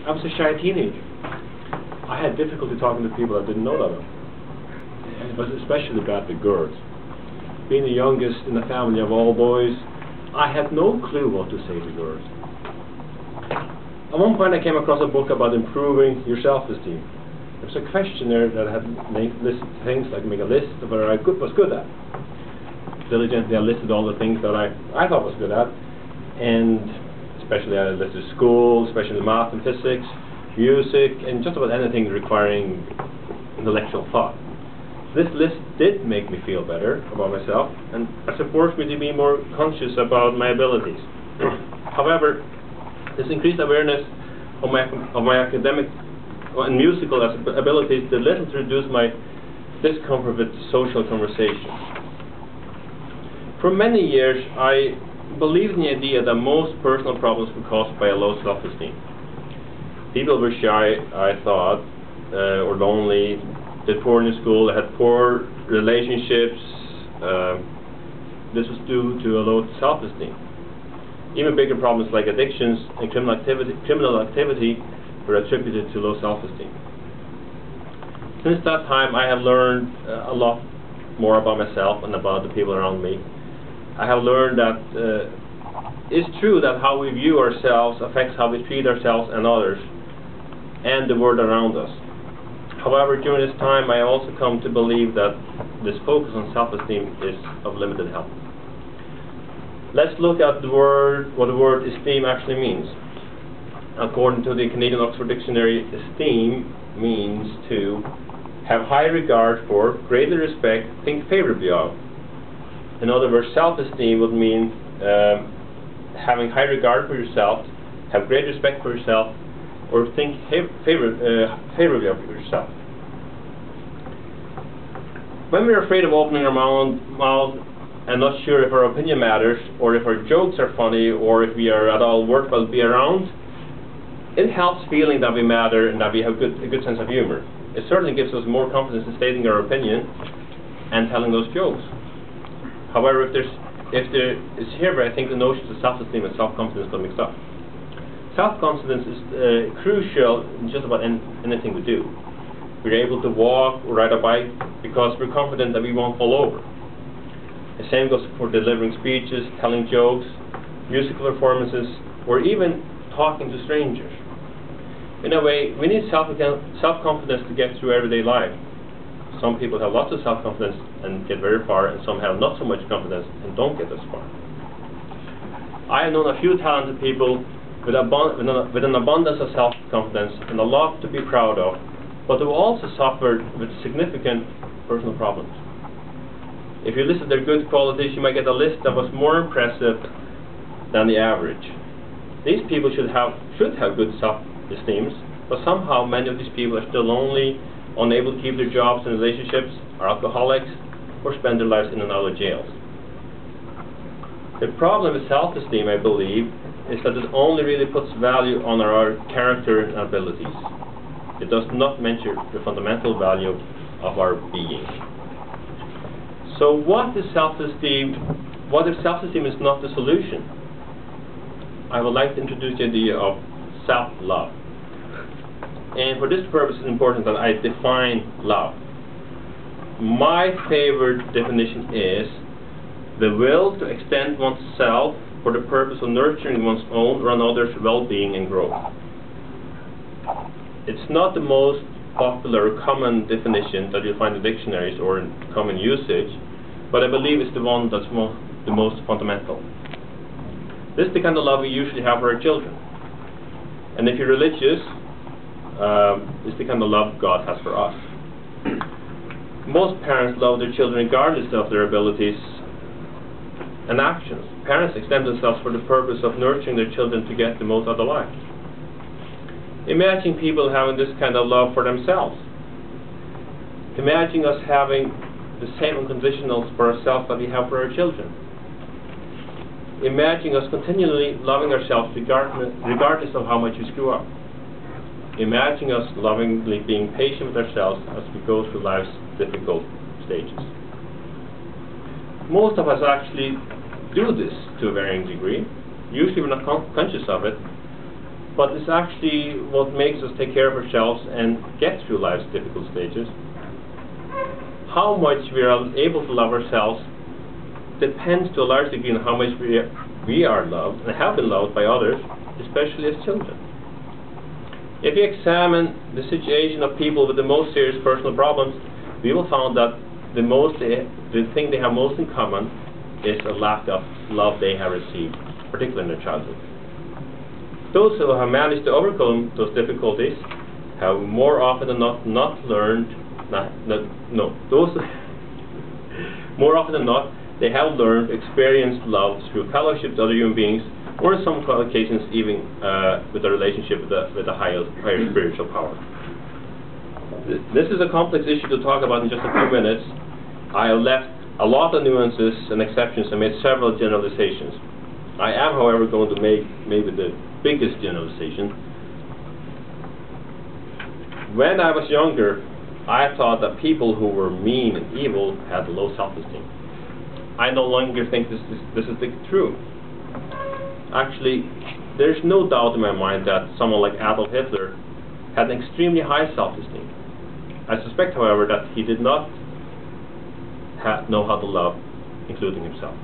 I was a shy teenager. I had difficulty talking to people I didn't know that well. It was especially bad with girls. Being the youngest in a family of all boys, I had no clue what to say to girls. At one point I came across a book about improving your self-esteem. There was a questionnaire that had listed things, like make a list of what I was good at. Diligently I listed all the things that I thought was good at, and especially I listed school, especially math and physics, music, and just about anything requiring intellectual thought. This list did make me feel better about myself, and it forced me to be more conscious about my abilities. However, this increased awareness of my academic and musical abilities did little to reduce my discomfort with social conversation. For many years, I believed in the idea that most personal problems were caused by a low self-esteem. People were shy, I thought, or lonely, did poor in school, had poor relationships. This was due to a low self-esteem. Even bigger problems like addictions and criminal activity were attributed to low self-esteem. Since that time, I have learned a lot more about myself and about the people around me. I have learned that it's true that how we view ourselves affects how we treat ourselves and others and the world around us. However, during this time I also come to believe that this focus on self-esteem is of limited help. Let's look at what the word esteem actually means. According to the Canadian Oxford Dictionary, esteem means to have high regard for, greatly respect, think favorably of. In other words, self-esteem would mean having high regard for yourself, have great respect for yourself, or think favorably of yourself. When we're afraid of opening our mouth and not sure if our opinion matters, or if our jokes are funny, or if we are at all worthwhile to be around, it helps feeling that we matter and that we have a good sense of humor. It certainly gives us more confidence in stating our opinion and telling those jokes. However, if there is here where I think the notions of self-esteem and self-confidence got mixed up. Self-confidence is crucial in just about anything we do. We're able to walk or ride a bike because we're confident that we won't fall over. The same goes for delivering speeches, telling jokes, musical performances, or even talking to strangers. In a way, we need self-confidence to get through everyday life. Some people have lots of self-confidence and get very far, and some have not so much confidence and don't get as far. I have known a few talented people with an abundance of self-confidence and a lot to be proud of, but who also suffered with significant personal problems. If you listed their good qualities, you might get a list that was more impressive than the average. These people should have good self-esteem, but somehow many of these people are still lonely, unable to keep their jobs and relationships, are alcoholics, or spend their lives in and out of jails. The problem with self-esteem, I believe, is that it only really puts value on our character and abilities. It does not measure the fundamental value of our being. So what is self-esteem? What if self-esteem is not the solution? I would like to introduce the idea of self-love. And for this purpose it's important that I define love. My favorite definition is the will to extend oneself for the purpose of nurturing one's own or another's well-being and growth. It's not the most popular or common definition that you'll find in dictionaries or in common usage, but I believe it's the one that's the most fundamental. This is the kind of love we usually have for our children. And if you're religious, it's the kind of love God has for us. Most parents love their children regardless of their abilities and actions. Parents extend themselves for the purpose of nurturing their children to get the most out of life. Imagine people having this kind of love for themselves. Imagine us having the same unconditionals for ourselves that we have for our children. Imagine us continually loving ourselves regardless of how much we screw up. Imagine us lovingly being patient with ourselves as we go through life's difficult stages. Most of us actually do this to a varying degree. Usually we're not conscious of it, but it's actually what makes us take care of ourselves and get through life's difficult stages. How much we are able to love ourselves depends to a large degree on how much we are loved and have been loved by others, especially as children. If you examine the situation of people with the most serious personal problems, we will find that the thing they have most in common is a lack of love they have received, particularly in their childhood. Those who have managed to overcome those difficulties have more often than not more often than not, they have learned, experienced love through fellowship with other human beings, or in some occasions even with a relationship with a higher spiritual power. This is a complex issue to talk about in just a few minutes. I have left a lot of nuances and exceptions and made several generalizations. I am, however, going to make maybe the biggest generalization. When I was younger, I thought that people who were mean and evil had low self-esteem. I no longer think this is true. Actually, there's no doubt in my mind that someone like Adolf Hitler had an extremely high self-esteem. I suspect, however, that he did not know how to love, including himself.